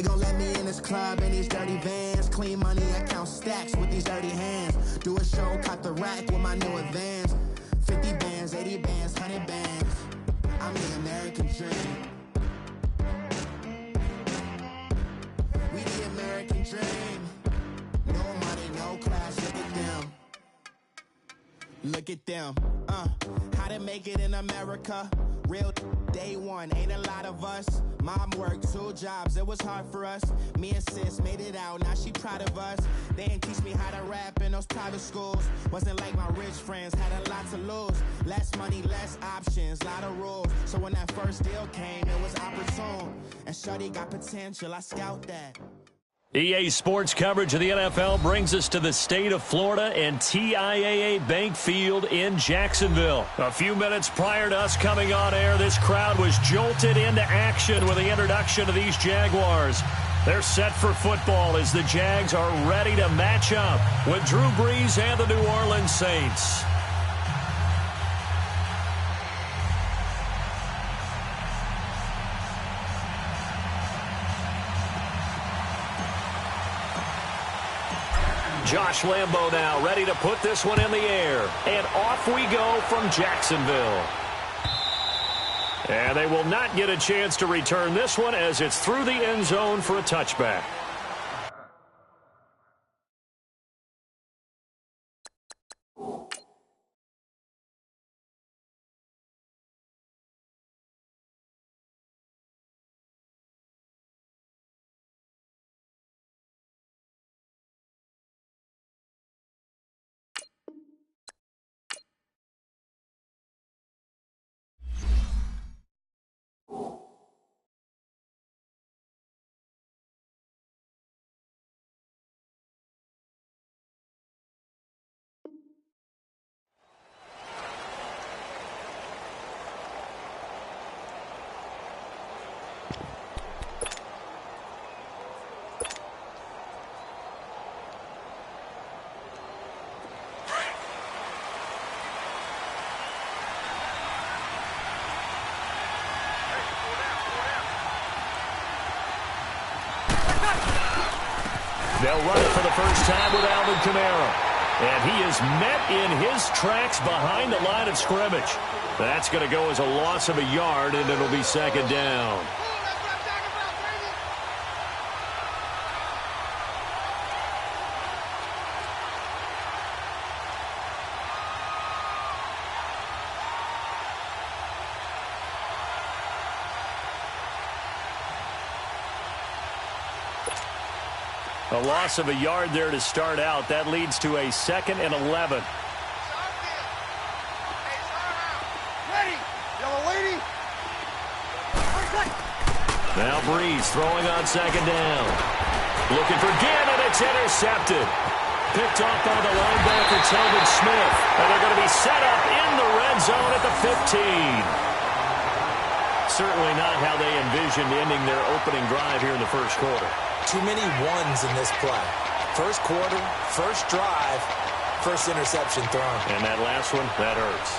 They gon' let me in this club in these dirty vans. Clean money, I count stacks with these dirty hands. Do a show, cut the rack with my new advance. 50 bands, 80 bands, 100 bands. I'm the American dream. We the American dream. No money, no class, look at them. Look at them, how to make it in America. Real day one, ain't a lot of us. Mom worked 2 jobs, it was hard for us. Me and sis made it out, now she proud of us. They didn't teach me how to rap in those private schools. Wasn't like my rich friends, had a lot to lose. Less money, less options, lot of rules. So when that first deal came, it was opportune. And shorty got potential, I scout that. EA Sports coverage of the NFL brings us to the state of Florida and TIAA Bank Field in Jacksonville. A few minutes prior to us coming on air, this crowd was jolted into action with the introduction of these Jaguars. They're set for football as the Jags are ready to match up with Drew Brees and the New Orleans Saints. Josh Lambo now ready to put this one in the air. And off we go from Jacksonville. And they will not get a chance to return this one as it's through the end zone for a touchback. They'll run it for the first time with Alvin Kamara. And he is met in his tracks behind the line of scrimmage. That's going to go as a loss of a yard, and it'll be second down. A loss of a yard there to start out. That leads to a 2nd and 11. Now Brees throwing on second down. Looking for Ginn, and it's intercepted. Picked off by the linebacker, Telvin Smith. And they're going to be set up in the red zone at the 15. Certainly not how they envisioned ending their opening drive here in the first quarter. Too many ones in this play. First quarter, first drive, first interception thrown. And that last one, that hurts.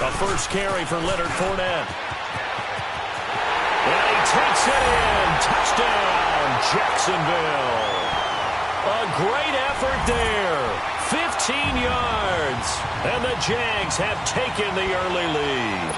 A first carry for Leonard Fournette. And he takes it in. Touchdown, Jacksonville. A great effort there. 15 yards. And the Jags have taken the early lead.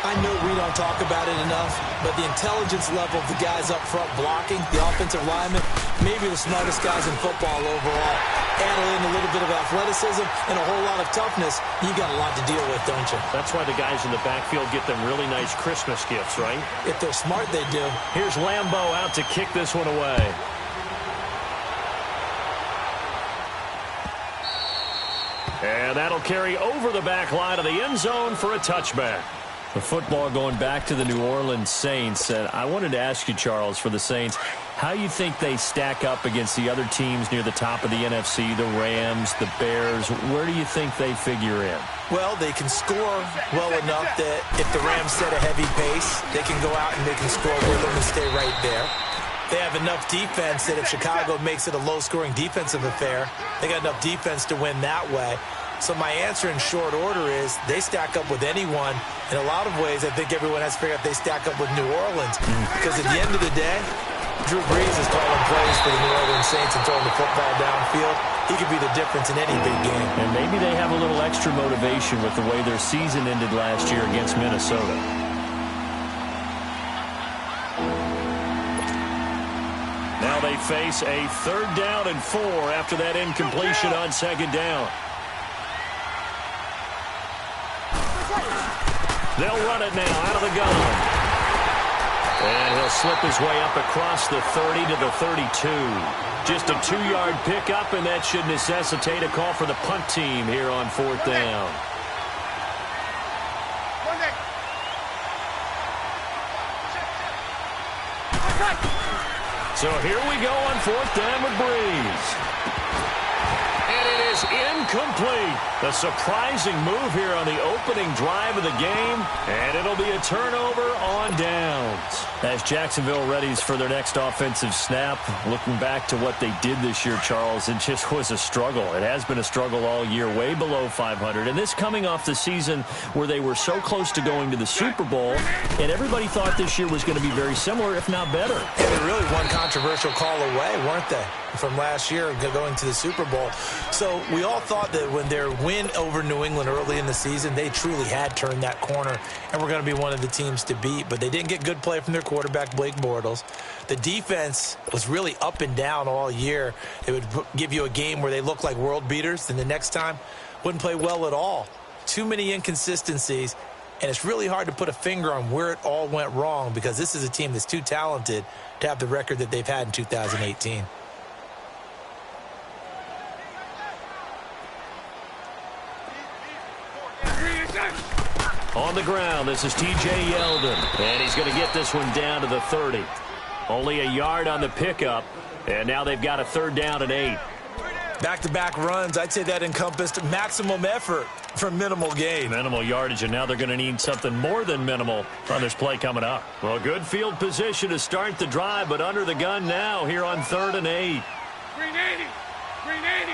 I know we don't talk about it enough, but the intelligence level of the guys up front blocking, the offensive linemen, maybe the smartest guys in football overall. Add in a little bit of athleticism and a whole lot of toughness, you got a lot to deal with, don't you? That's why the guys in the backfield get them really nice Christmas gifts, right? If they're smart, they do. Here's Lambo out to kick this one away. And that'll carry over the back line of the end zone for a touchback. The football going back to the New Orleans Saints. And I wanted to ask you, Charles, for the Saints, how you think they stack up against the other teams near the top of the NFC, the Rams, the Bears. Where do you think they figure in? Well, they can score well enough that if the Rams set a heavy pace, they can go out and they can score with them and stay right there. They have enough defense that if Chicago makes it a low-scoring defensive affair, they got enough defense to win that way. So my answer in short order is they stack up with anyone. In a lot of ways, I think everyone has to figure out they stack up with New Orleans. Because at the end of the day, Drew Brees is calling plays for the New Orleans Saints and throwing the football downfield. He could be the difference in any big game. And maybe they have a little extra motivation with the way their season ended last year against Minnesota. Now they face a 3rd down and 4 after that incompletion on 2nd down. They'll run it now out of the gun. And he'll slip his way up across the 30 to the 32. Just a 2-yard pickup, and that should necessitate a call for the punt team here on 4th down. So here we go on 4th down with Brees. And it is incomplete. A surprising move here on the opening drive of the game. And it'll be a turnover on downs. As Jacksonville readies for their next offensive snap, looking back to what they did this year, Charles, it just was a struggle. It has been a struggle all year, way below 500. And this coming off the season where they were so close to going to the Super Bowl, and everybody thought this year was going to be very similar, if not better. Yeah, they're really one controversial call away, weren't they, from last year going to the Super Bowl? So we all thought that when their win over New England early in the season, they truly had turned that corner and were going to be one of the teams to beat. But they didn't get good play from their quarterback, Blake Bortles. The defense was really up and down all year. They would give you a game where they looked like world beaters, then the next time wouldn't play well at all. Too many inconsistencies, and it's really hard to put a finger on where it all went wrong because this is a team that's too talented to have the record that they've had in 2018. On the ground, this is T.J. Yeldon, and he's going to get this one down to the 30. Only a yard on the pickup, and now they've got a 3rd down and 8. Back-to-back runs, I'd say that encompassed maximum effort for minimal gain. Minimal yardage, and now they're going to need something more than minimal on this play coming up. Well, good field position to start the drive, but under the gun now here on 3rd and 8. Green 80. Green 80.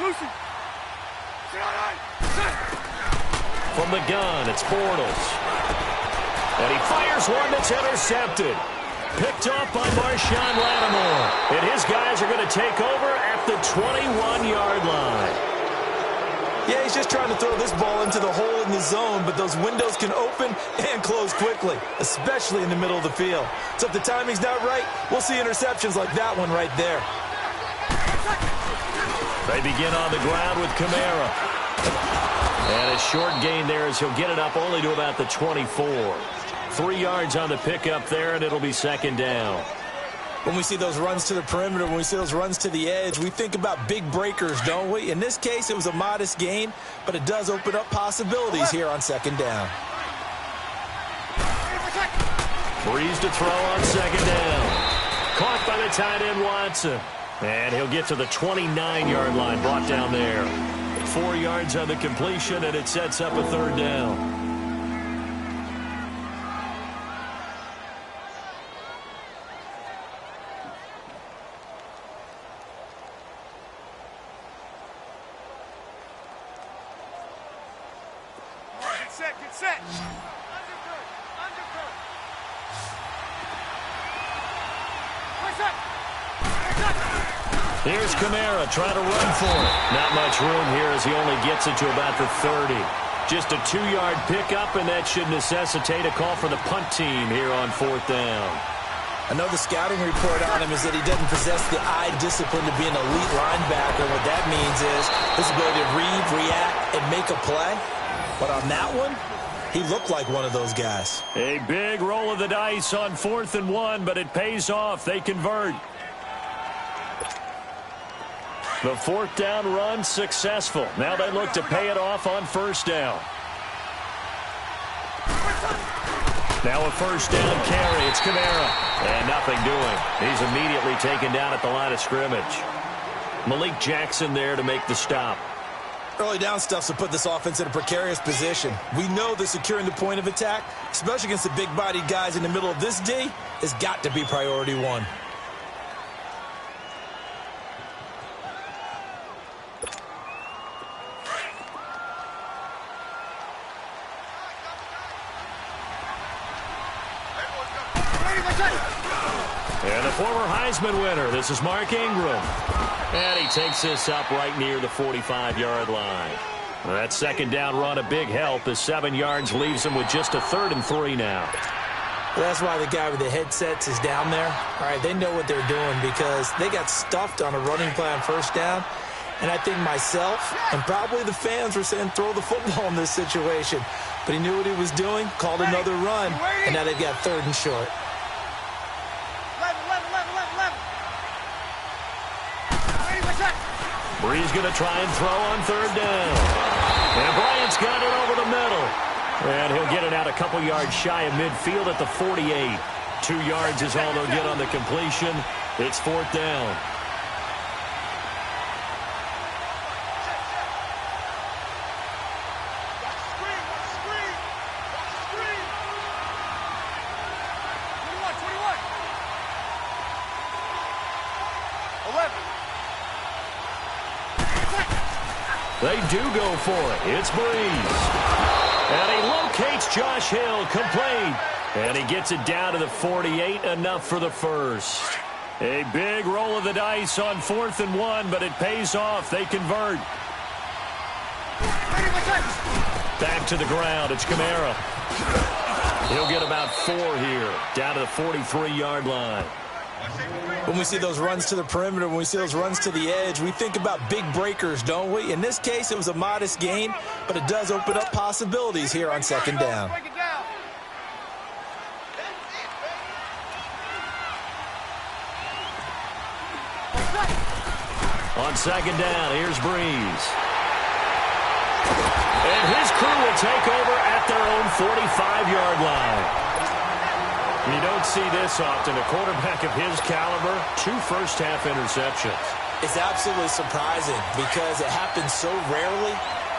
Lucy. From the gun, it's Bortles. And he fires one that's intercepted. Picked off by Marshawn Lattimore. And his guys are going to take over at the 21-yard line. Yeah, he's just trying to throw this ball into the hole in the zone, but those windows can open and close quickly, especially in the middle of the field. So if the timing's not right, we'll see interceptions like that one right there. They begin on the ground with Kamara. And a short gain there as he'll get it up only to about the 24. 3 yards on the pickup there, and it'll be 2nd down. When we see those runs to the perimeter, when we see those runs to the edge, we think about big breakers, don't we? In this case, it was a modest gain, but it does open up possibilities here on 2nd down. Brees to throw on 2nd down. Caught by the tight end Watson. And he'll get to the 29-yard line, brought down there. 4 yards on the completion, and it sets up a 3rd down. Get set. Here's Kamara trying to run for it. Not much room here as he only gets it to about the 30. Just a 2-yard pickup, and that should necessitate a call for the punt team here on 4th down. I know the scouting report on him is that he doesn't possess the eye discipline to be an elite linebacker. What that means is his ability to read, react, and make a play. But on that one, he looked like one of those guys. A big roll of the dice on 4th and 1, but it pays off. They convert. The fourth down run successful. Now they look to pay it off on first down. Now a first down carry. It's Kamara. And nothing doing. He's immediately taken down at the line of scrimmage. Malik Jackson there to make the stop. Early down stuff to put this offense in a precarious position. We know that securing the point of attack, especially against the big-bodied guys in the middle of this D, has got to be priority one. And the former Heisman winner, this is Mark Ingram. And he takes this up right near the 45-yard line. That second down run a big help as 7 yards leaves him with just a 3rd and 3 now. Well, that's why the guy with the headsets is down there. All right, they know what they're doing because they got stuffed on a running play on first down. And I think myself and probably the fans were saying throw the football in this situation. But he knew what he was doing, called another run, and now they've got 3rd and short. Bree's going to try and throw on 3rd down. And Bryant's got it over the middle. And he'll get it out a couple yards shy of midfield at the 48. 2 yards is all they'll get on the completion. It's 4th down. They do go for it. It's Breeze. And he locates Josh Hill, complete. And he gets it down to the 48, enough for the first. A big roll of the dice on 4th and 1, but it pays off. They convert. Back to the ground. It's Kamara. He'll get about 4 here, down to the 43-yard line. When we see those runs to the perimeter, when we see those runs to the edge, we think about big breakers, don't we? In this case, it was a modest gain, but it does open up possibilities here on 2nd down. On 2nd down, here's Breeze. And his crew will take over at their own 45-yard line. You don't see this often. A quarterback of his caliber, 2 first-half interceptions. It's absolutely surprising because it happens so rarely.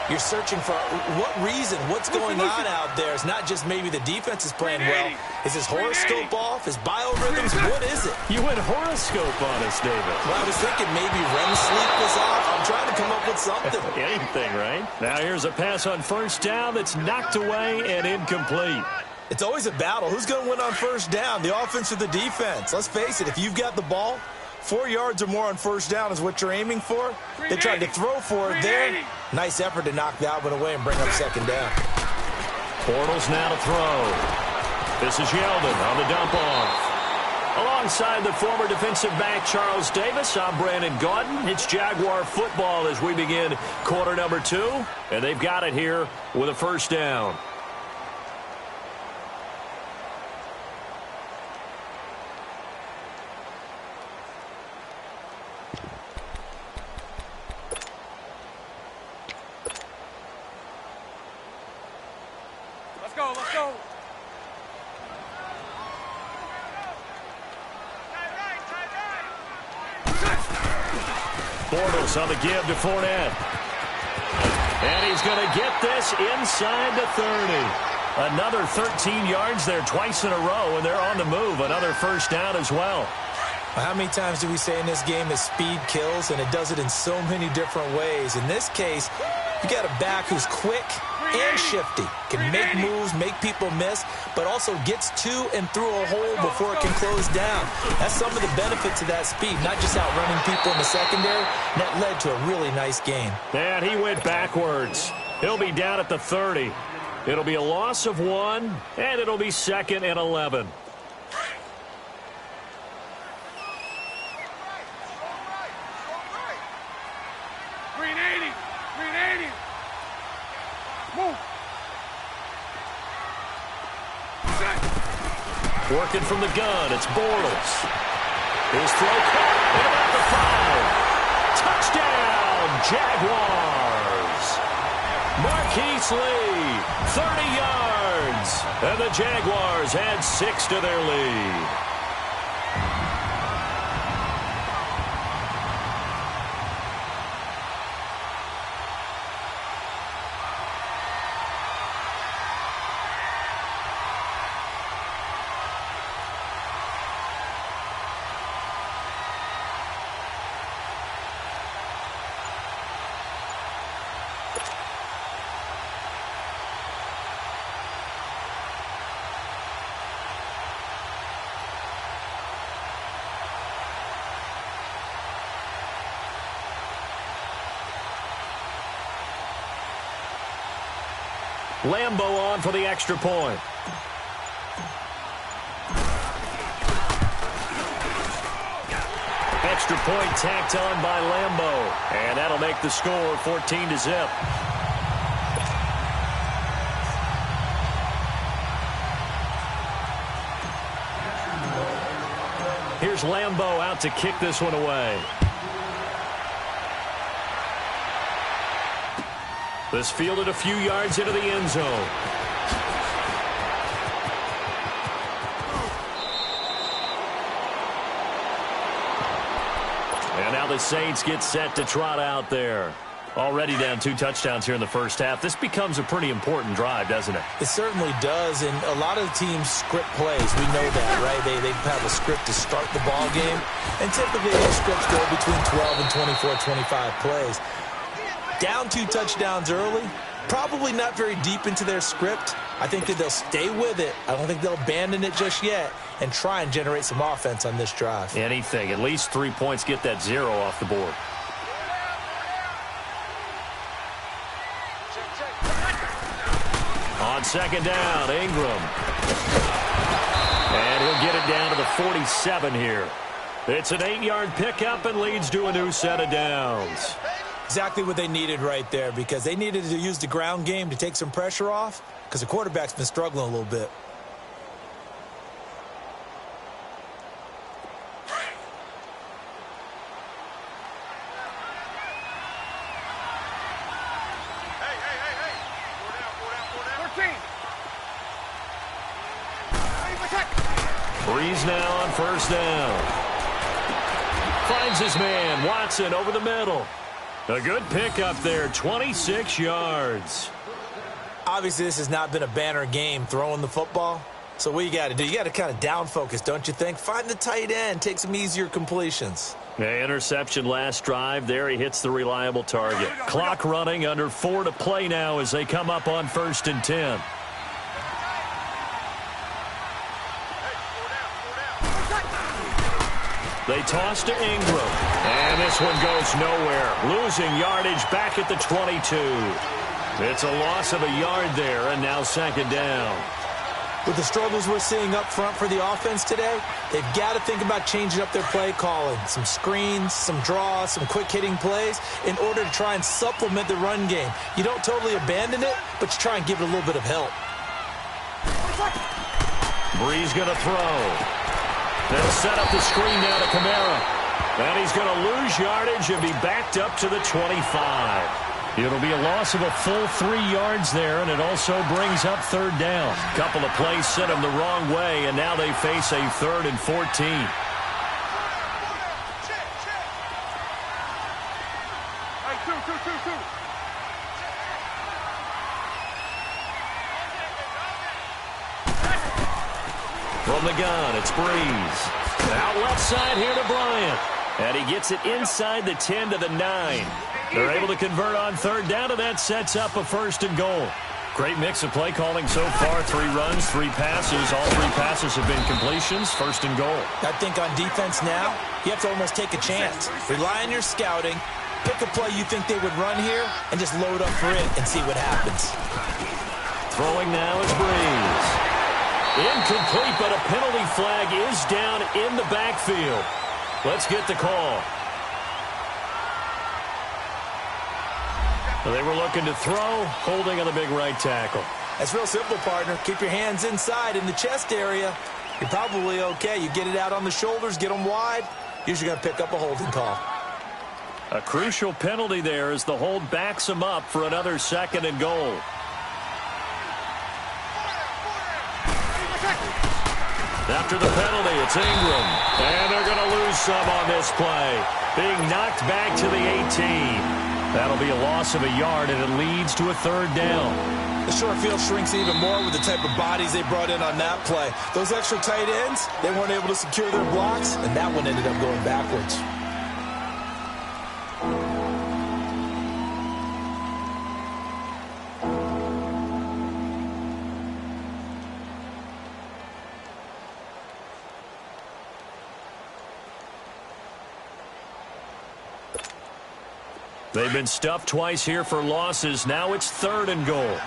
You're searching for what reason, what's going on out there. It's not just maybe the defense is playing well. Is his horoscope off? His biorhythms? What is it? You went horoscope on us, David. Well, I was thinking maybe REM sleep was off. I'm trying to come up with something. Anything, right? Now here's a pass on first down that's knocked away and incomplete. It's always a battle. Who's going to win on first down, the offense or the defense? Let's face it, if you've got the ball, 4 yards or more on first down is what you're aiming for. They tried to throw for it there. Nice effort to knock that one away and bring up 2nd down. Bortles now to throw. This is Yeldon on the dump off. Alongside the former defensive back Charles Davis, I'm Brandon Gaudin. It's Jaguar football as we begin quarter number 2. And they've got it here with a first down. Let's go. Bortles on the give to Fournette. And he's going to get this inside the 30. Another 13 yards there twice in a row, and they're on the move. Another first down as well. How many times do we say in this game that speed kills, and it does it in so many different ways? In this case, you got a back who's quick and shifty, can make moves, make people miss, but also gets to and through a hole before it can close down. That's some of the benefits of that speed, not just outrunning people in the secondary. And that led to a really nice gain. And he went backwards. He'll be down at the 30. It'll be a loss of 1, and it'll be 2nd and 11. Working from the gun, it's Bortles. His throw caught at about the 5. Touchdown! Jaguars. Marquise Lee, 30 yards. And the Jaguars add 6 to their lead. Lambeau on for the extra point. Extra point tacked on by Lambeau. And that'll make the score 14-0. Here's Lambeau out to kick this one away. This fielded a few yards into the end zone. And now the Saints get set to trot out there. Already down 2 touchdowns here in the first half. This becomes a pretty important drive, doesn't it? It certainly does, and a lot of teams script plays. We know that, right? They have a script to start the ball game, and typically those scripts go between 12 and 24, 25 plays. Down 2 touchdowns early, probably not very deep into their script. I think that they'll stay with it. I don't think they'll abandon it just yet and try and generate some offense on this drive. Anything. At least 3 points, get that 0 off the board. On second down, Ingram. And he'll get it down to the 47 here. It's an 8-yard pickup and leads to a new set of downs. Exactly what they needed right there, because they needed to use the ground game to take some pressure off, because the quarterback's been struggling a little bit. Breeze now on first down. Finds his man, Watson, over the middle. A good pickup there, 26 yards. Obviously, this has not been a banner game throwing the football. So what you got to do, you got to kind of down focus, don't you think? Find the tight end, take some easier completions. The interception last drive. There he hits the reliable target. Clock running, under 4 to play now as they come up on 1st and 10. They toss to Ingram. And this one goes nowhere. Losing yardage back at the 22. It's a loss of a yard there, and now second down. With the struggles we're seeing up front for the offense today, they've got to think about changing up their play calling. Some screens, some draws, some quick-hitting plays in order to try and supplement the run game. You don't totally abandon it, but you try and give it a little bit of help. Breeze going to throw. They'll set up the screen now to Kamara. And he's going to lose yardage and be backed up to the 25. It'll be a loss of a full 3 yards there, and it also brings up 3rd down. A couple of plays sent them the wrong way, and now they face a 3rd and 14. From the gun, it's Breeze. Out left side here to Bryant. And he gets it inside the 10 to the 9. They're able to convert on 3rd down, and that sets up a 1st and goal. Great mix of play calling so far. 3 runs, 3 passes. All 3 passes have been completions. 1st and goal. I think on defense now, you have to almost take a chance. Rely on your scouting. Pick a play you think they would run here, and just load up for it and see what happens. Throwing now is Breeze. Incomplete, but a penalty flag is down in the backfield. Let's get the call. They were looking to throw, holding on the big right tackle. That's real simple, partner. Keep your hands inside in the chest area. You're probably okay. You get it out on the shoulders, get them wide. Usually going to pick up a holding call. A crucial penalty there as the hold backs him up for another 2nd and goal. After the penalty, it's Ingram. And they're going to lose some on this play. Being knocked back to the 18. That'll be a loss of a yard, and it leads to a 3rd down. The short field shrinks even more with the type of bodies they brought in on that play. Those extra tight ends, they weren't able to secure their blocks, and that one ended up going backwards. They've been stuffed twice here for losses. Now it's 3rd and goal.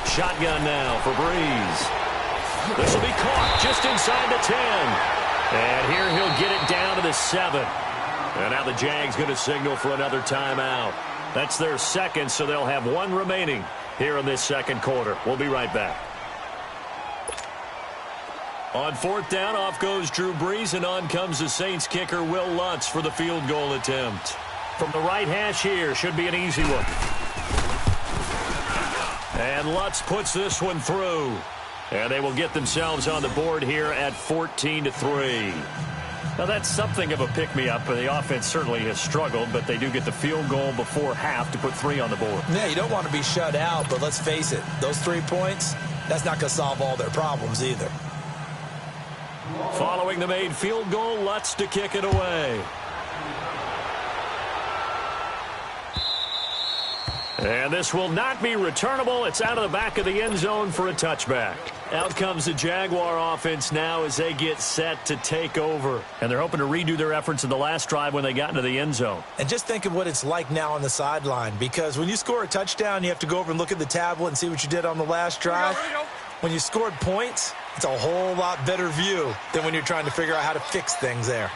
Shotgun now for Breeze. This will be caught just inside the 10. And here he'll get it down to the 7. And now the Jags going to signal for another timeout. That's their 2nd, so they'll have 1 remaining here in this 2nd quarter. We'll be right back. On 4th down, off goes Drew Brees, and on comes the Saints kicker Will Lutz for the field goal attempt. From the right hash here, should be an easy one. And Lutz puts this one through. And they will get themselves on the board here at 14-3. Now, that's something of a pick-me-up. The offense certainly has struggled, but they do get the field goal before half to put 3 on the board. Yeah, you don't want to be shut out, but let's face it, those 3 points, that's not going to solve all their problems either. Following the made field goal, Lutz to kick it away. And this will not be returnable. It's out of the back of the end zone for a touchback. Out comes the Jaguar offense now as they get set to take over. And they're hoping to redo their efforts in the last drive when they got into the end zone. And just think of what it's like now on the sideline, because when you score a touchdown, you have to go over and look at the tablet and see what you did on the last drive. When you scored points, it's a whole lot better view than when you're trying to figure out how to fix things there.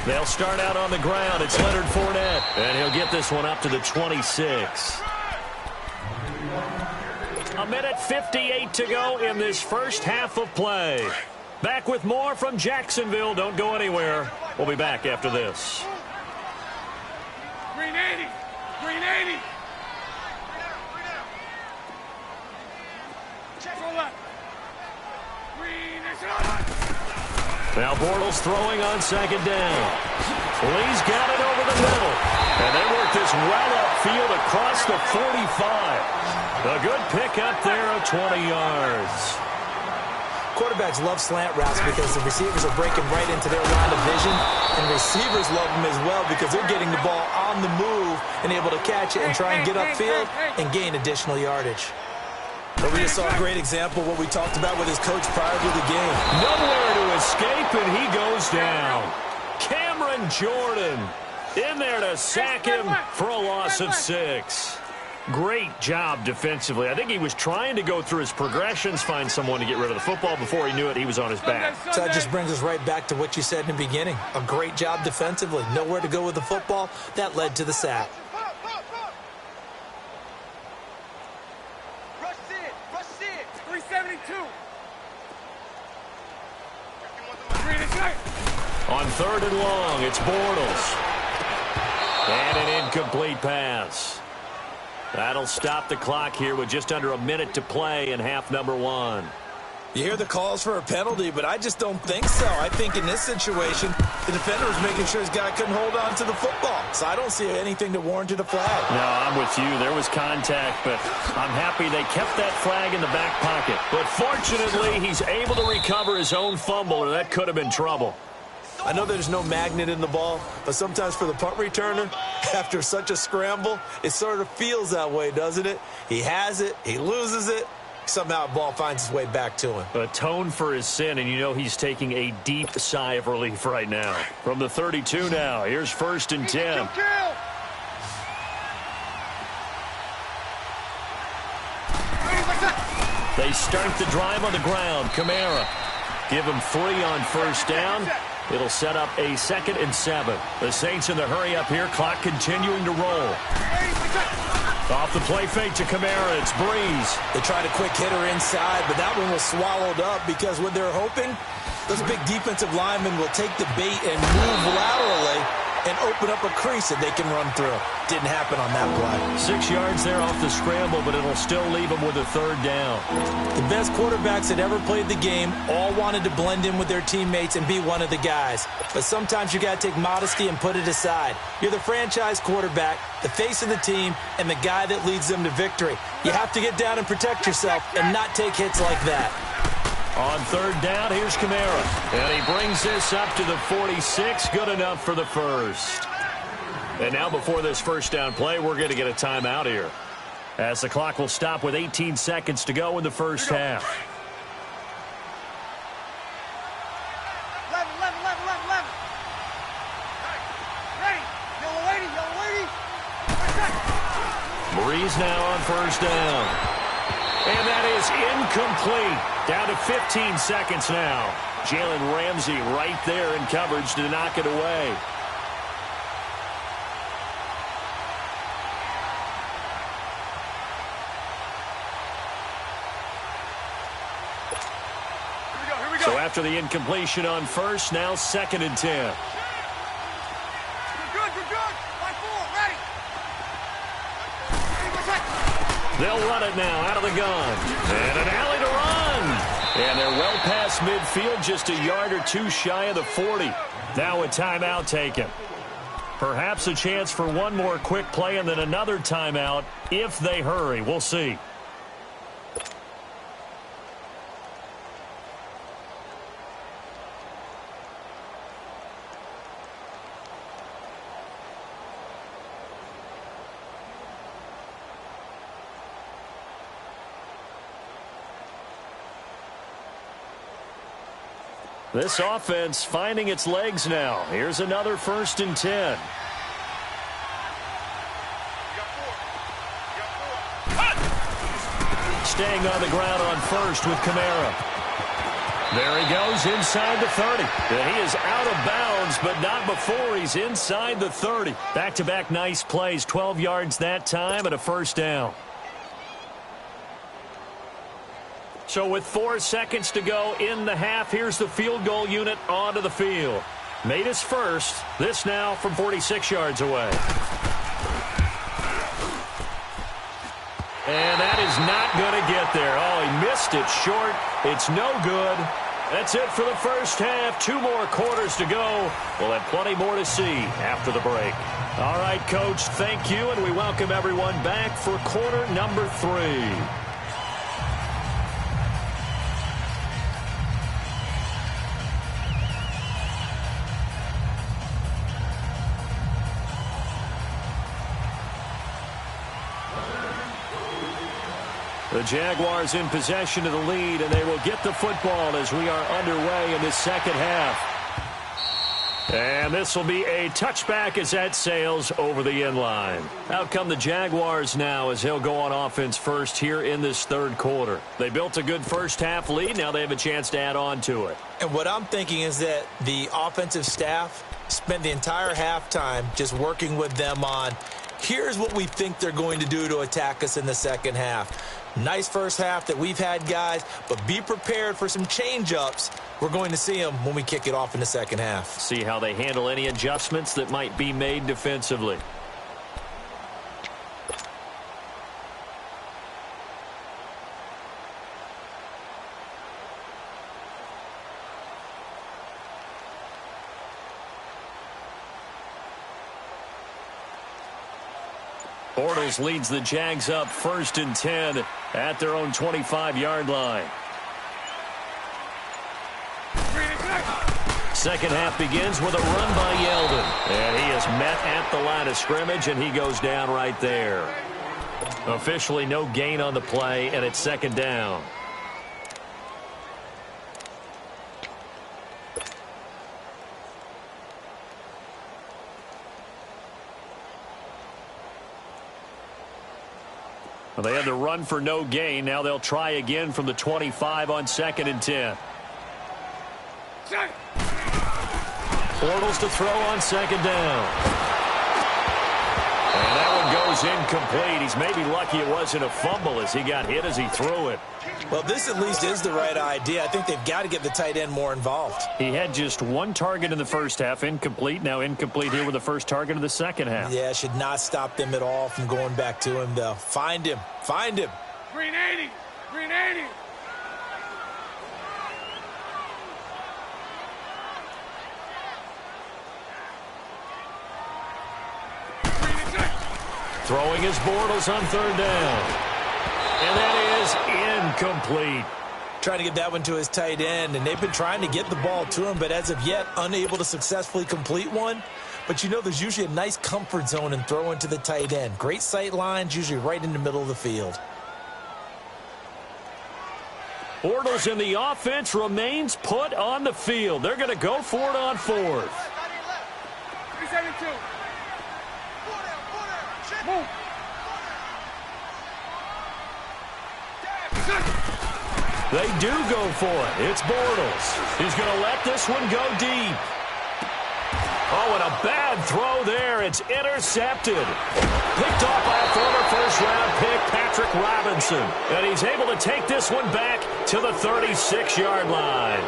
They'll start out on the ground. It's Leonard Fournette, and he'll get this one up to the 26. A minute 58 to go in this first half of play. Back with more from Jacksonville. Don't go anywhere. We'll be back after this. Green 80. Green 80. Now Bortles throwing on 2nd down. Lee's got it over the middle. And they work this well upfield across the 45. A good pickup there of 20 yards. Quarterbacks love slant routes because the receivers are breaking right into their line of vision. And receivers love them as well because they're getting the ball on the move and able to catch it and try and get upfield and gain additional yardage. But we just saw a great example of what we talked about with his coach prior to the game. Nowhere to escape, and he goes down. Cameron Jordan in there to sack him for a loss of 6. Great job defensively. I think he was trying to go through his progressions, find someone to get rid of the football. Before he knew it, he was on his back. So that just brings us right back to what you said in the beginning. A great job defensively. Nowhere to go with the football. That led to the sack. 372. On 3rd and long, it's Bortles. And an incomplete pass. That'll stop the clock here with just under a minute to play in half number 1. You hear the calls for a penalty, but I just don't think so. I think in this situation, the defender was making sure his guy couldn't hold on to the football. So I don't see anything that warranted a flag. No, I'm with you. There was contact, but I'm happy they kept that flag in the back pocket. But fortunately, he's able to recover his own fumble, or that could have been trouble. I know there's no magnet in the ball, but sometimes for the punt returner, after such a scramble, it sort of feels that way, doesn't it? He has it, he loses it, somehow the ball finds its way back to him. Atone for his sin, and you know he's taking a deep sigh of relief right now. From the 32 now, here's 1st and 10. They start the drive on the ground. Kamara. Give him 3 on 1st down. It'll set up a 2nd and 7. The Saints in the hurry up here. Clock continuing to roll. Off the play fake to Kamara, it's Breeze. They tried a quick hitter inside, but that one was swallowed up because what they're hoping, those big defensive linemen will take the bait and move laterally and open up a crease that they can run through. Didn't happen on that play. 6 yards there off the scramble, but it'll still leave them with a third down. The best quarterbacks that ever played the game all wanted to blend in with their teammates and be one of the guys. But sometimes you got to take modesty and put it aside. You're the franchise quarterback, the face of the team, and the guy that leads them to victory. You have to get down and protect yourself and not take hits like that. On third down, here's Kamara. And he brings this up to the 46. Good enough for the first. And now before this first down play, we're going to get a timeout here, as the clock will stop with 18 seconds to go in the first half. 11, 11, 11, 11. Ready. Yellow 80, yellow 80. Breeze now on first down. And that is incomplete. Down to 15 seconds now. Jalen Ramsey right there in coverage to knock it away. Here we go. So after the incompletion on first, now 2nd and 10. We're good. 5-4, ready. They'll run it now out of the gun. And an alley to run. And they're well past midfield, just a yard or two shy of the 40. Now a timeout taken. Perhaps a chance for one more quick play and then another timeout if they hurry. We'll see. This offense finding its legs now. Here's another 1st and 10. Staying on the ground on first with Kamara. There he goes inside the 30. And he is out of bounds, but not before he's inside the 30. Back-to-back nice plays, 12 yards that time and a first down. So with 4 seconds to go in the half, here's the field goal unit onto the field. Made his first. This now from 46 yards away. And that is not going to get there. Oh, he missed it short. It's no good. That's it for the first half. 2 more quarters to go. We'll have plenty more to see after the break. All right, Coach, thank you, and we welcome everyone back for quarter number 3. The Jaguars in possession of the lead, and they will get the football as we are underway in this second half. And this will be a touchback as that sails over the end line. Out come the Jaguars now as he'll go on offense first here in this third quarter. They built a good first half lead. Now they have a chance to add on to it. And what I'm thinking is that the offensive staff spent the entire halftime just working with them on, here's what we think they're going to do to attack us in the second half. Nice first half that we've had, guys, but be prepared for some change-ups. We're going to see them when we kick it off in the second half. See how they handle any adjustments that might be made defensively. Bortles leads the Jags up 1st and 10 at their own 25-yard line. Second half begins with a run by Yeldon. And he is met at the line of scrimmage, and he goes down right there. Officially no gain on the play, and it's 2nd down. Well, they had to run for no gain. Now they'll try again from the 25 on 2nd and 10. Bortles to throw on 2nd down. And that one throws incomplete. He's maybe lucky it wasn't a fumble as he got hit as he threw it. Well, this at least is the right idea. I think they've got to get the tight end more involved. He had just one target in the first half, incomplete. Now incomplete here with the first target of the second half. Yeah, should not stop them at all from going back to him, though. Find him. Find him. Green 80. Green 80. Throwing his Bortles on third down. And that is incomplete. Trying to get that one to his tight end, and they've been trying to get the ball to him, but as of yet, unable to successfully complete one. But you know there's usually a nice comfort zone in throwing to the tight end. Great sight lines, usually right in the middle of the field. Bortles in the offense remains put on the field. They're going to go for it on fourth. 372. Move. They do go for it. It's Bortles. He's going to let this one go deep. Oh, and a bad throw there. It's intercepted. Picked off by a former first-round pick, Patrick Robinson. And he's able to take this one back to the 36-yard line.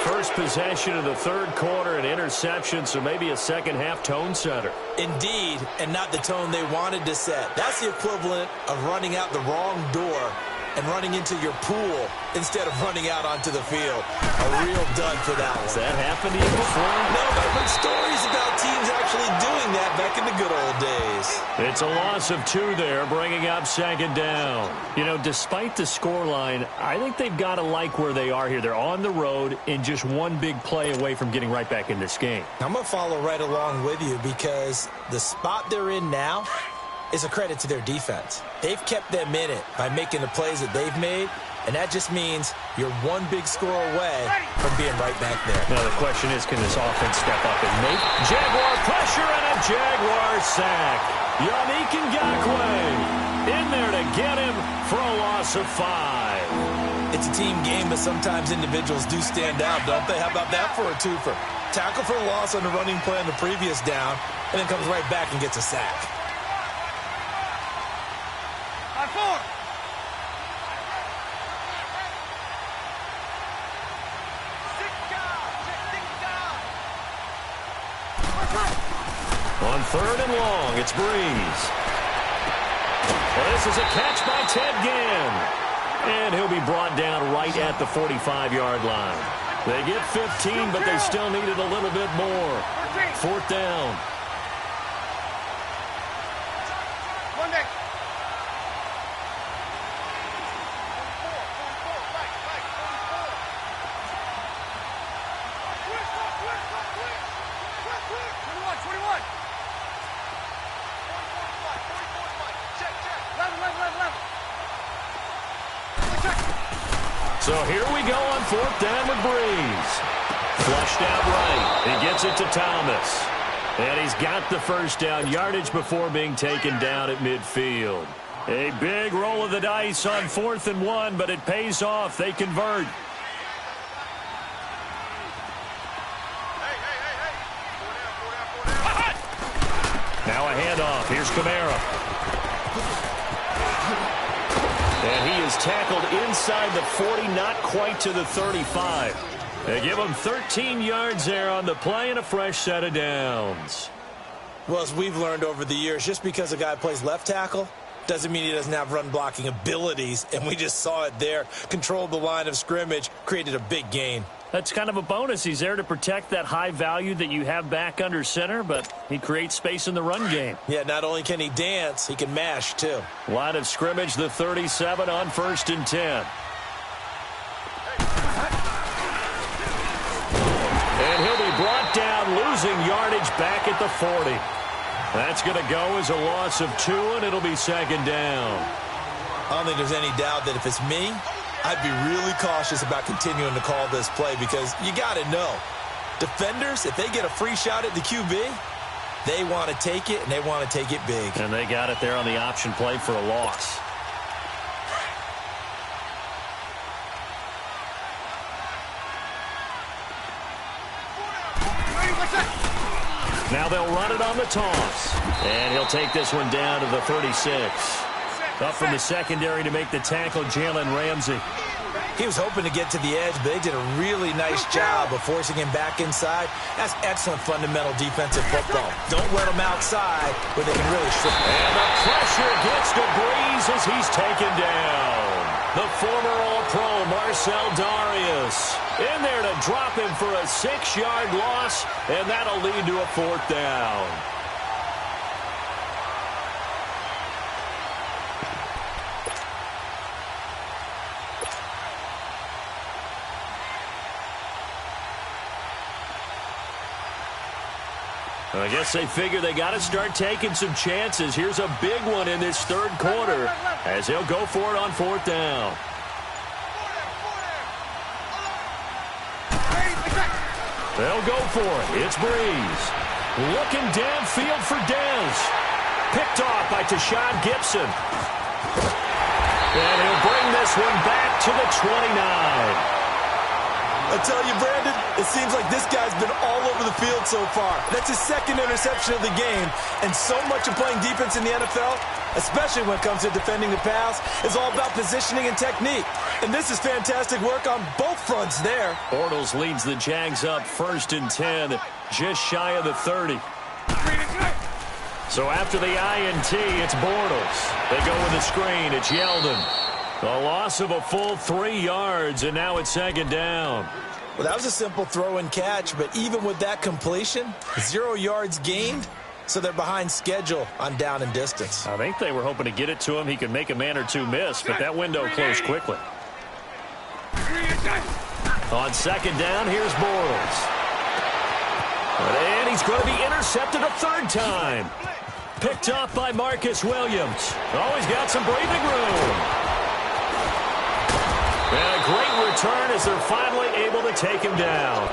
First possession of the third quarter, an interception, so maybe a second-half tone setter. Indeed, and not the tone they wanted to set. That's the equivalent of running out the wrong door and running into your pool instead of running out onto the field. A real dud for that one. Has that happened to you before? No, but I've heard stories about teams actually doing that back in the good old days. It's a loss of 2 there, bringing up second down. You know, despite the scoreline, I think they've got to like where they are here. They're on the road and just one big play away from getting right back in this game. I'm going to follow right along with you because the spot they're in now is a credit to their defense. They've kept them in it by making the plays that they've made, and that just means you're one big score away from being right back there. Now the question is, can this offense step up and make Jaguar pressure and a Jaguar sack? Yannick Ngakoue in there to get him for a loss of 5. It's a team game, but sometimes individuals do stand out, don't they? How about that for a twofer? Tackle for a loss on the running play on the previous down, and then comes right back and gets a sack. 5-4. On third and long, it's Breeze. Well, this is a catch by Ted Ginn. And he'll be brought down right at the 45-yard line. They get 15, but they still needed a little bit more. Fourth down. Monday. So here we go on fourth down with Breeze. Flushed out right. He gets it to Thomas. And he's got the first down yardage before being taken down at midfield. A big roll of the dice on 4th and 1, but it pays off. They convert. Now a handoff. Here's Kamara. And he is tackled inside the 40, not quite to the 35. They give him 13 yards there on the play and a fresh set of downs. Well, as we've learned over the years, just because a guy plays left tackle doesn't mean he doesn't have run blocking abilities, and we just saw it there. Controlled the line of scrimmage, created a big gain. That's kind of a bonus. He's there to protect that high value that you have back under center, but he creates space in the run game. Yeah, not only can he dance, he can mash, too. Line of scrimmage, the 37 on 1st and 10. And he'll be brought down, losing yardage back at the 40. That's going to go as a loss of 2, and it'll be second down. I don't think there's any doubt that if it's me, I'd be really cautious about continuing to call this play because you got to know, defenders, if they get a free shot at the QB, they want to take it, and they want to take it big. And they got it there on the option play for a loss. Now they'll run it on the toss. And he'll take this one down to the 36. Up from the secondary to make the tackle, Jalen Ramsey. He was hoping to get to the edge, but they did a really nice job of forcing him back inside. That's excellent fundamental defensive football. Don't let him outside where they can really strip him. And the pressure gets to Breeze as he's taken down. The former All-Pro Marcel Darius in there to drop him for a 6-yard loss, and that'll lead to a 4th down. I guess they figure they got to start taking some chances. Here's a big one in this 3rd quarter as they'll go for it on 4th down. They'll go for it. It's Breeze. Looking downfield for Dez. Picked off by Tashawn Gibson. And he'll bring this one back to the 29. I tell you, Brandon, it seems like this guy's been all over the field so far. That's his 2nd interception of the game. And so much of playing defense in the NFL, especially when it comes to defending the pass, is all about positioning and technique. And this is fantastic work on both fronts there. Bortles leads the Jags up 1st and 10, just shy of the 30. So after the INT, it's Bortles. They go with the screen. It's Yeldon. A loss of a full 3 yards, and now it's 2nd down. Well, that was a simple throw and catch, but even with that completion, 0 yards gained, so they're behind schedule on down and distance. I think they were hoping to get it to him. He could make a man or two miss, but that window closed quickly. On 2nd down, here's Bortles. And he's going to be intercepted a 3rd time. Picked off by Marcus Williams. Oh, he's got some breathing room. And a great return as they're finally able to take him down.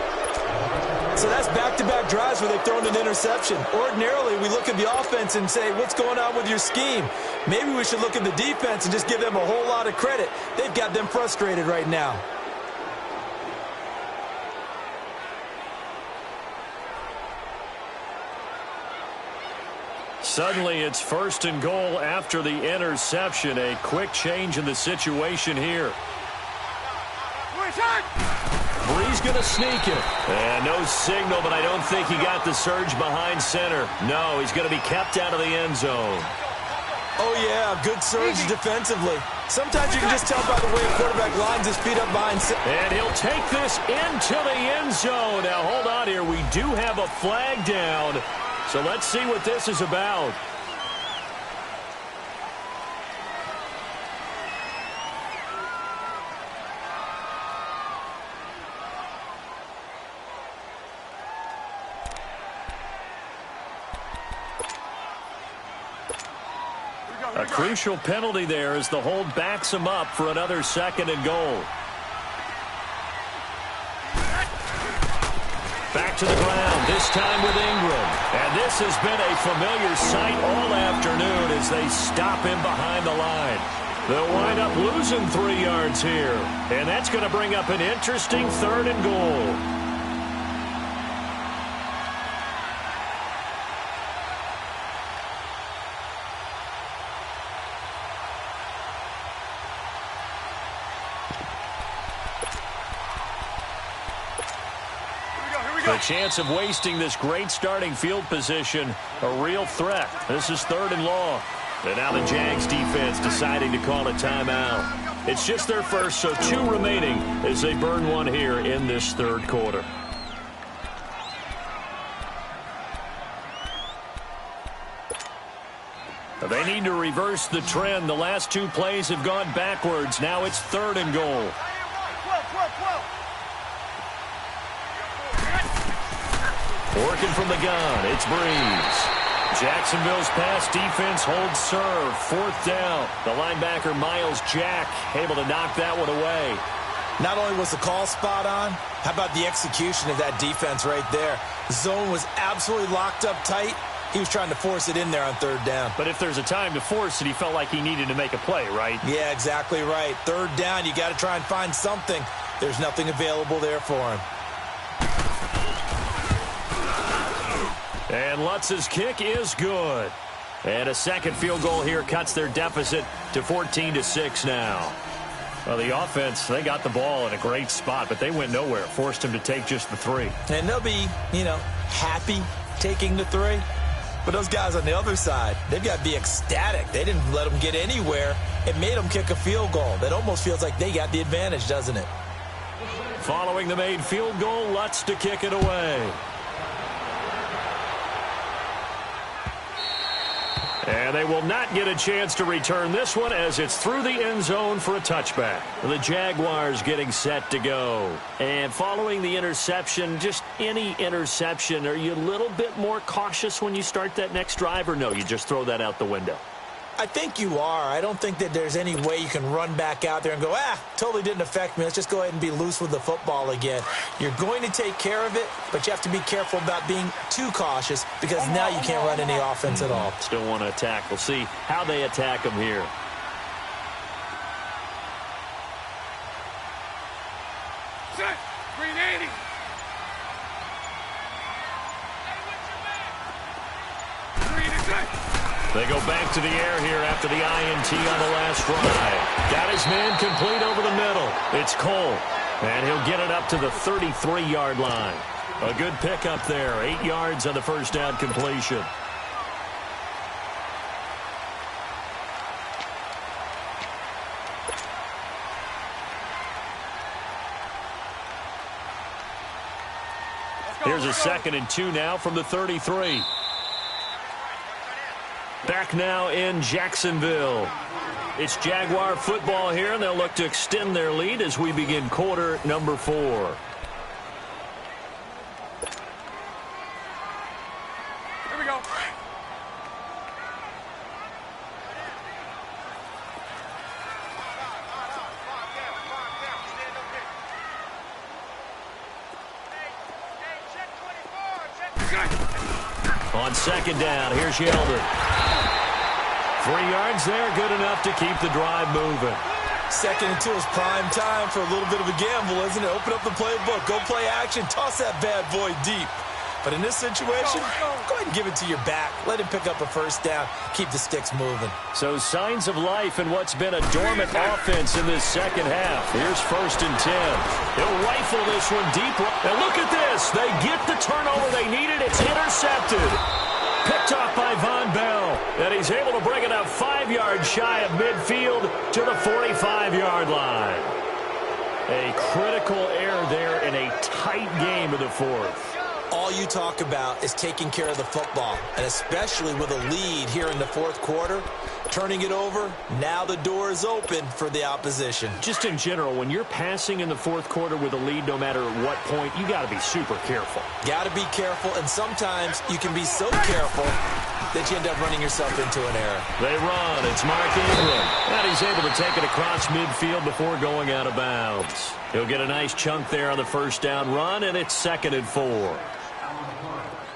So that's back-to-back drives where they've thrown an interception. Ordinarily, we look at the offense and say, what's going on with your scheme? Maybe we should look at the defense and just give them a whole lot of credit. They've got them frustrated right now. Suddenly, it's 1st and goal after the interception. A quick change in the situation here. Breeze going to sneak it. And no signal, but I don't think he got the surge behind center. No, he's going to be kept out of the end zone. Oh, yeah, good surge defensively. Sometimes you can just tell by the way a quarterback lines his feet up behind center. And he'll take this into the end zone. Now, hold on here. We do have a flag down. So let's see what this is about. A crucial penalty there as the hold backs him up for another 2nd and goal. Back to the ground, this time with Ingram. And this has been a familiar sight all afternoon as they stop him behind the line. They'll wind up losing 3 yards here. And that's going to bring up an interesting 3rd and goal. The chance of wasting this great starting field position, a real threat. This is 3rd and long. And now the Jags defense deciding to call a timeout. It's just their first, so 2 remaining as they burn one here in this 3rd quarter. They need to reverse the trend. The last 2 plays have gone backwards. Now it's 3rd and goal. Working from the gun, it's Breeze. Jacksonville's pass defense holds serve. 4th down. The linebacker, Miles Jack, able to knock that one away. Not only was the call spot on, how about the execution of that defense right there? The zone was absolutely locked up tight. He was trying to force it in there on 3rd down. But if there's a time to force it, he felt like he needed to make a play, right? Yeah, exactly right. 3rd down, you got to try and find something. There's nothing available there for him. And Lutz's kick is good. And a second field goal here cuts their deficit to 14-6 now. Well, the offense, they got the ball in a great spot, but they went nowhere. Forced him to take just the 3. And they'll be, happy taking the 3. But those guys on the other side, they've got to be ecstatic. They didn't let them get anywhere. It made them kick a field goal. That almost feels like they got the advantage, doesn't it? Following the made field goal, Lutz to kick it away. And they will not get a chance to return this one as it's through the end zone for a touchback. The Jaguars getting set to go. And following the interception, just any interception, are you a little bit more cautious when you start that next drive, or no, you just throw that out the window? I think you are. I don't think that there's any way you can run back out there and go, totally didn't affect me. Let's just go ahead and be loose with the football again. You're going to take care of it, but you have to be careful about being too cautious because now you can't run any offense at all. Still want to attack. We'll see how they attack them here. Set. 380. They go back to the air here after the INT on the last drive. Got his man complete over the middle. It's Cole, and he'll get it up to the 33-yard line. A good pickup there, 8 yards on the first down completion. Here's a 2nd and 2 now from the 33. Back now in Jacksonville. It's Jaguar football here, and they'll look to extend their lead as we begin quarter number 4. Here we go. On 2nd down, here's Yeldon. 3 yards there, good enough to keep the drive moving. 2nd and 2 is prime time for a little bit of a gamble, isn't it? Open up the playbook, go play action, toss that bad boy deep. But in this situation, go ahead and give it to your back. Let him pick up a first down, keep the sticks moving. So signs of life in what's been a dormant offense in this second half. Here's 1st and 10. He'll rifle this one deep. And look at this. They get the turnover they needed. It's intercepted. Picked off by Von Bell. And he's able to bring it up 5 yards shy of midfield to the 45-yard line. A critical error there in a tight game of the 4th. All you talk about is taking care of the football, and especially with a lead here in the 4th quarter, turning it over, now the door is open for the opposition. Just in general, when you're passing in the 4th quarter with a lead, no matter what point, you got to be super careful. Got to be careful, and sometimes you can be so careful that you end up running yourself into an error. They run. It's Mark Ingram. And he's able to take it across midfield before going out of bounds. He'll get a nice chunk there on the first down run, and it's 2nd and 4.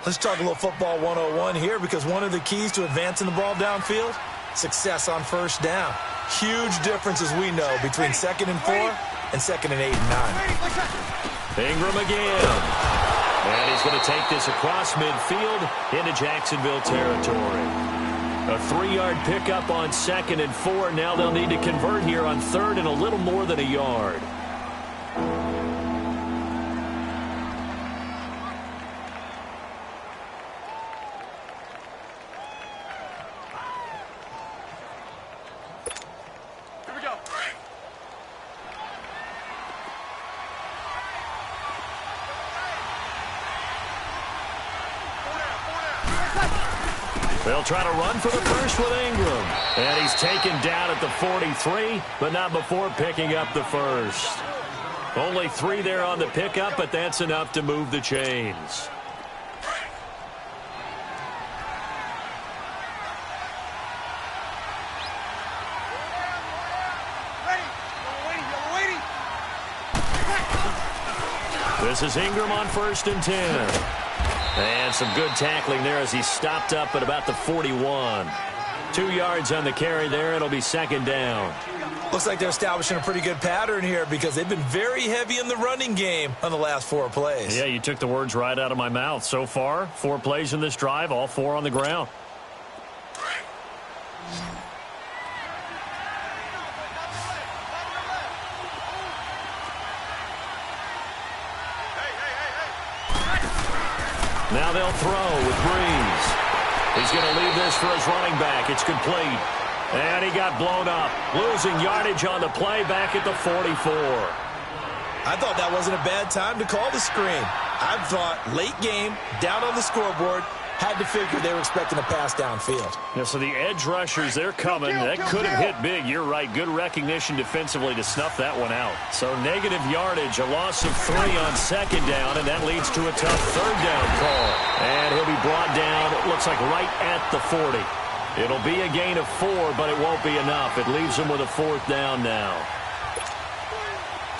Let's talk a little football 101 here, because one of the keys to advancing the ball downfield, success on first down. Huge difference, as we know, between 2nd and 4 and 2nd and 8 and 9. Ingram again. And he's going to take this across midfield into Jacksonville territory. A 3-yard pickup on 2nd and 4. Now they'll need to convert here on 3rd and a little more than a yard. They'll try to run for the first with Ingram. And he's taken down at the 43, but not before picking up the first. Only 3 there on the pickup, but that's enough to move the chains. This is Ingram on 1st and 10. And some good tackling there as he stopped up at about the 41. 2 yards on the carry there. It'll be second down. Looks like they're establishing a pretty good pattern here because they've been very heavy in the running game on the last 4 plays. Yeah, you took the words right out of my mouth. So far, 4 plays in this drive, all 4 on the ground. Now they'll throw with Breeze. He's going to leave this for his running back. It's complete. And he got blown up. Losing yardage on the play back at the 44. I thought that wasn't a bad time to call the screen. I thought late game, down on the scoreboard, had to figure they were expecting a pass downfield. Yeah, so the edge rushers, they're coming. That could have hit big. You're right. Good recognition defensively to snuff that one out. So negative yardage, a loss of 3 on second down, and that leads to a tough third down call. And he'll be brought down, it looks like right at the 40. It'll be a gain of 4, but it won't be enough. It leaves him with a 4th down now.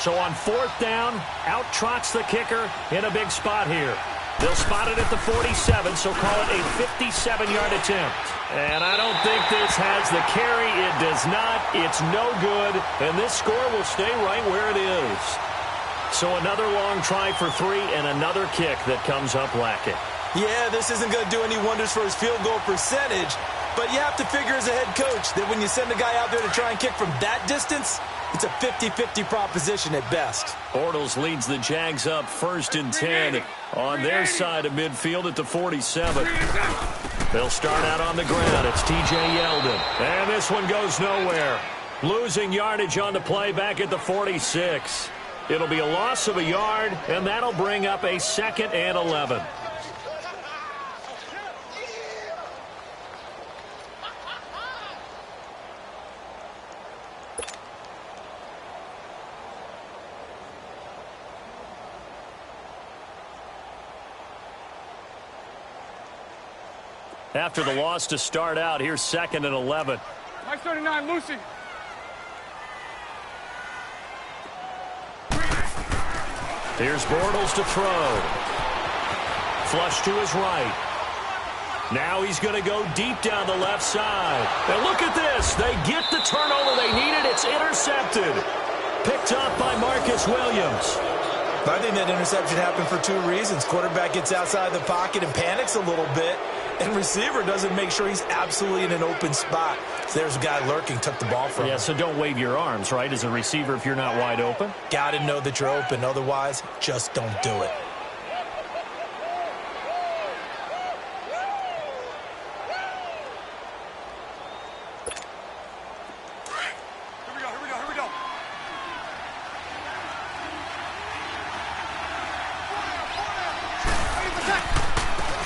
So on 4th down, out trots the kicker in a big spot here. They'll spot it at the 47, so call it a 57-yard attempt. And I don't think this has the carry. It does not. It's no good. And this score will stay right where it is. So another long try for 3 and another kick that comes up lacking. Yeah, this isn't going to do any wonders for his field goal percentage. But you have to figure as a head coach that when you send a guy out there to try and kick from that distance, it's a 50-50 proposition at best. Bortles leads the Jags up 1st and 10 on their side of midfield at the 47. They'll start out on the ground. It's T.J. Yeldon. And this one goes nowhere. Losing yardage on the play back at the 46. It'll be a loss of a yard, and that'll bring up a 2nd and 11. After the loss to start out, here's 2nd and 11. Nice 39, Lucy. Here's Bortles to throw. Flush to his right. Now he's going to go deep down the left side. And look at this. They get the turnover they needed. It's intercepted. Picked up by Marcus Williams. I think that interception happened for 2 reasons. Quarterback gets outside the pocket and panics a little bit. And receiver doesn't make sure he's absolutely in an open spot. So there's a guy lurking, took the ball from him. Yeah, so don't wave your arms, right, as a receiver if you're not wide open. Got to know that you're open. Otherwise, just don't do it. Here we go.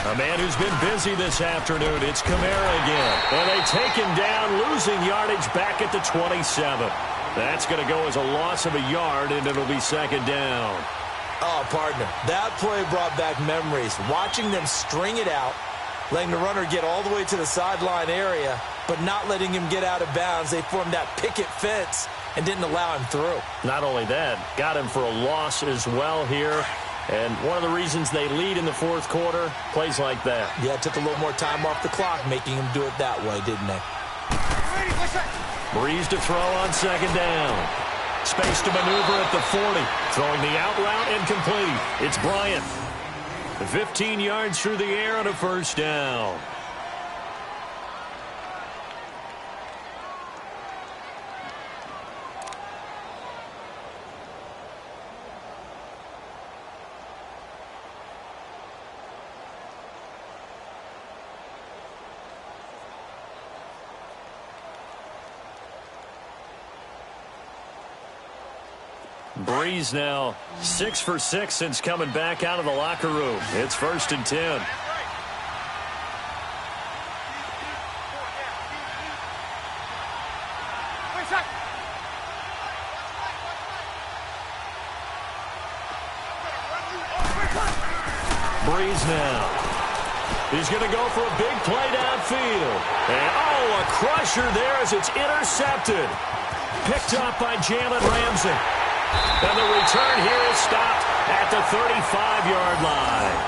A man who's been busy this afternoon. It's Kamara again. And they take him down, losing yardage back at the 27. That's going to go as a loss of a yard, and it'll be 2nd down. Oh, partner, that play brought back memories. Watching them string it out, letting the runner get all the way to the sideline area, but not letting him get out of bounds. They formed that picket fence and didn't allow him through. Not only that, got him for a loss as well here. And one of the reasons they lead in the 4th quarter, plays like that. Yeah, it took a little more time off the clock, making him do it that way, didn't they? Breeze to throw on 2nd down. Space to maneuver at the 40. Throwing the out route incomplete. It's Bryant. 15 yards through the air on a 1st down. Breeze now 6 for 6 since coming back out of the locker room. It's 1st and 10. Breeze now. He's going to go for a big play downfield. And, oh, a crusher there as it's intercepted. Picked up by Jalen Ramsey. And the return here is stopped at the 35-yard line.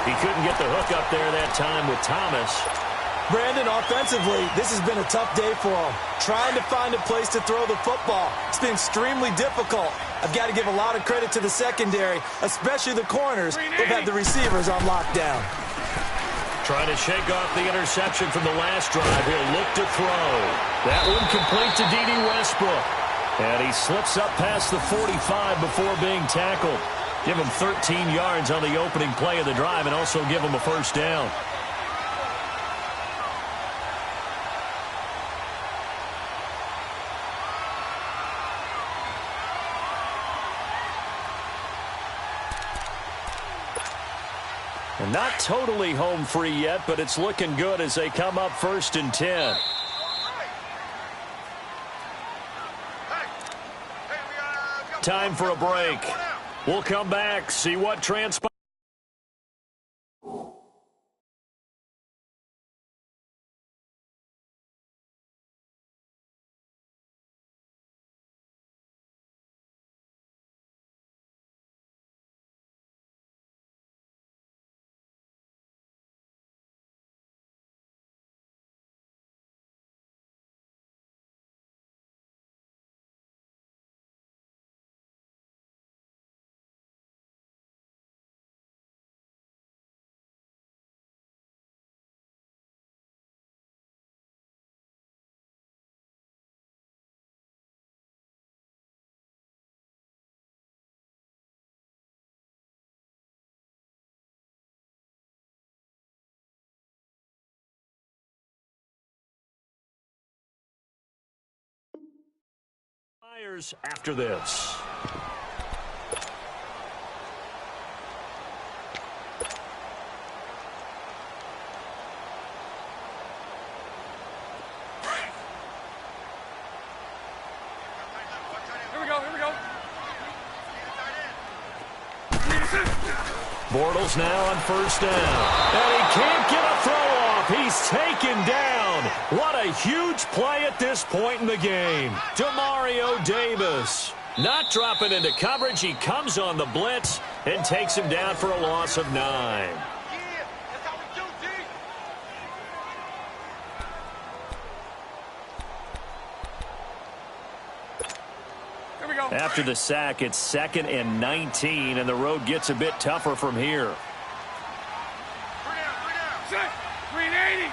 He couldn't get the hook up there that time with Thomas. Brandon, offensively, this has been a tough day for him. Trying to find a place to throw the football. It's been extremely difficult. I've got to give a lot of credit to the secondary, especially the corners who've had the receivers on lockdown. Trying to shake off the interception from the last drive. He'll look to throw. That one complete to D.D. Westbrook. And he slips up past the 45 before being tackled. Give him 13 yards on the opening play of the drive and also give him a first down. And not totally home free yet, but it's looking good as they come up 1st and 10. Time for a break. We'll come back, see what transpires. After this. Here we go, here we go. Bortles now on 1st down. And he can't get a throw off. He's taken down. What a huge play at this point in the game. Demario Davis not dropping into coverage. He comes on the blitz and takes him down for a loss of 9. After the sack, it's 2nd and 19, and the road gets a bit tougher from here. 380.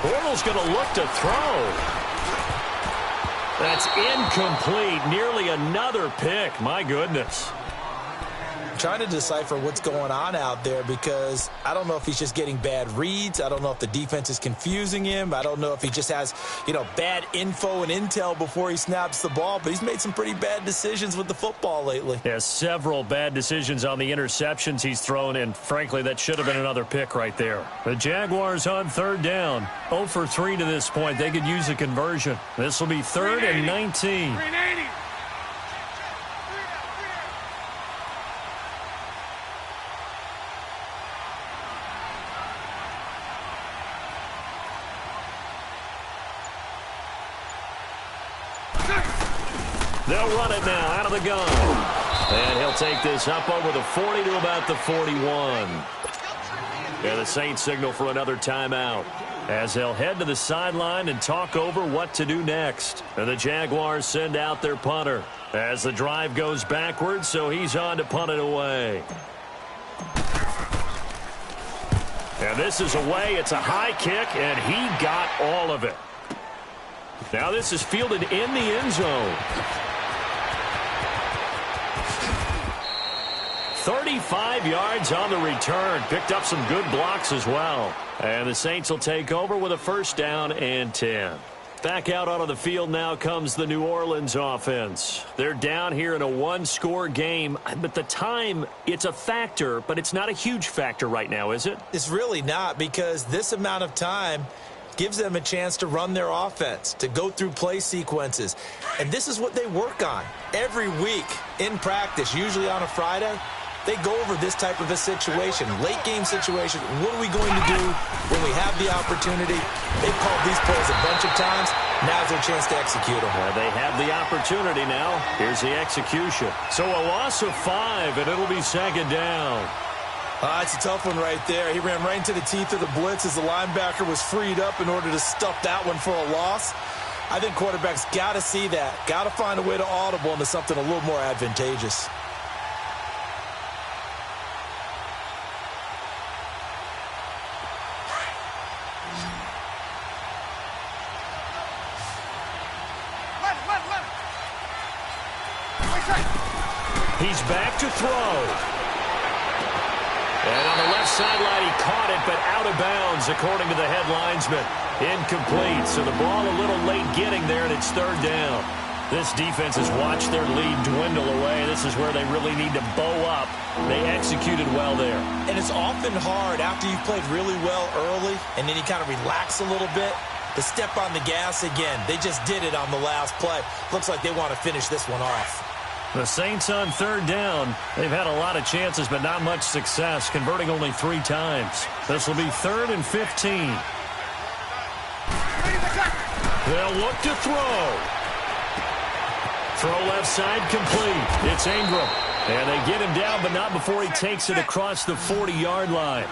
Bortles going to look to throw. That's incomplete. Nearly another pick. My goodness. Trying to decipher what's going on out there because I don't know if he's just getting bad reads. I don't know if the defense is confusing him. I don't know if he just has, bad info and intel before he snaps the ball. But he's made some pretty bad decisions with the football lately. There's several bad decisions on the interceptions he's thrown, and frankly, that should have been another pick right there. The Jaguars on 3rd down. 0 for 3 to this point. They could use a conversion. This will be 3rd and 19. 380. They'll run it now out of the gun. And he'll take this up over the 40 to about the 41. And the Saints signal for another timeout as they'll head to the sideline and talk over what to do next. And the Jaguars send out their punter as the drive goes backwards, so he's on to punt it away. And this is away. It's a high kick, and he got all of it. Now this is fielded in the end zone. 35 yards on the return. Picked up some good blocks as well. And the Saints will take over with a 1st down and 10. Back out onto the field now comes the New Orleans offense. They're down here in a 1-score game. But the time, it's a factor, but it's not a huge factor right now, is it? It's really not, because this amount of time gives them a chance to run their offense, to go through play sequences. And this is what they work on every week in practice, usually on a Friday. they go over this type of a situation, late-game situation. What are we going to do when we have the opportunity? They've called these plays a bunch of times. Now's their chance to execute them. They have the opportunity now. Here's the execution. So a loss of 5, and it'll be second down. It's a tough one right there. He ran right into the teeth of the blitz as the linebacker was freed up in order to stuff that one for a loss. I think quarterbacks got to see that. Got to find a way to audible into something a little more advantageous. He's back to throw. And on the left sideline, he caught it, but out of bounds, according to the head linesman. Incomplete, so the ball a little late getting there, and it's third down. This defense has watched their lead dwindle away. This is where they really need to bow up. They executed well there. And it's often hard after you've played really well early, and then you kind of relax a little bit, to step on the gas again. They just did it on the last play. Looks like they want to finish this one off. The Saints on third down. They've had a lot of chances, but not much success, converting only 3 times. This will be 3rd and 15. They'll look to throw. Throw left side complete. It's Ingram. And they get him down, but not before he takes it across the 40-yard line.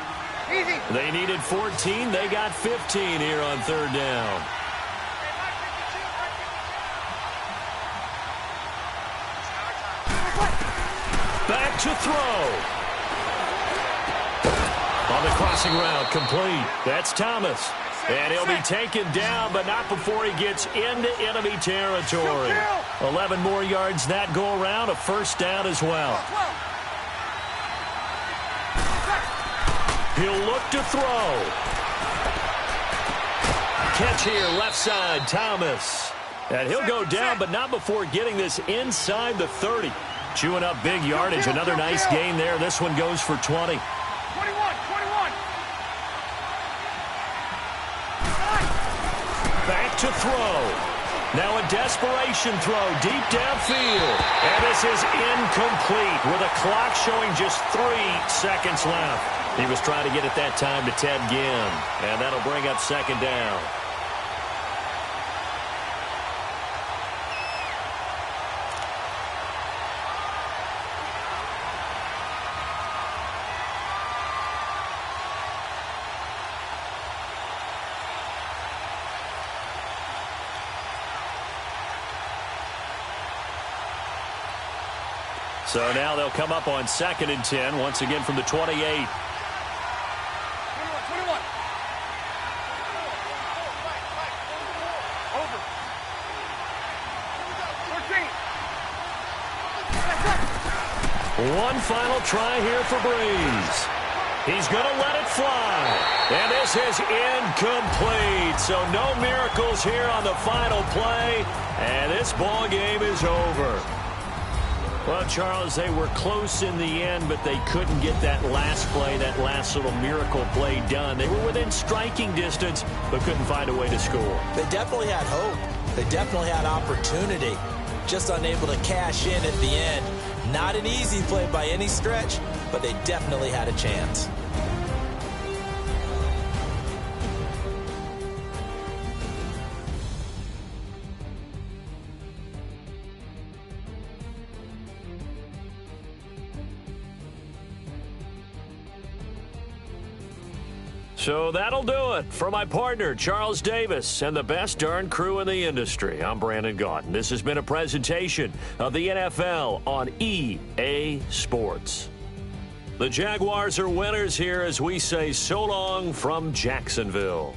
They needed 14. They got 15 here on third down. Back to throw. On the crossing route, complete. That's Thomas. And he'll be taken down, but not before he gets into enemy territory. 11 more yards that go around, a first down as well. He'll look to throw. Catch here, left side, Thomas. And he'll go down, but not before getting this inside the 30. Chewing up big yardage. Another nice gain there. This one goes for 20. 21. Back to throw. Now a desperation throw deep downfield. And this is incomplete with a clock showing just 3 seconds left. He was trying to get it that time to Ted Ginn. And that'll bring up second down. So now they'll come up on 2nd and 10, once again from the 28. 21. Over. 14. One final try here for Breeze. He's going to let it fly. And this is incomplete. So no miracles here on the final play. And this ball game is over. Well, Charles, they were close in the end, but they couldn't get that last play, that last little miracle play done. They were within striking distance, but couldn't find a way to score. They definitely had hope. They definitely had opportunity. Just unable to cash in at the end. Not an easy play by any stretch, but they definitely had a chance. So that'll do it. For my partner, Charles Davis, and the best darn crew in the industry, I'm Brandon Gaudin. This has been a presentation of the NFL on EA Sports. The Jaguars are winners here as we say so long from Jacksonville.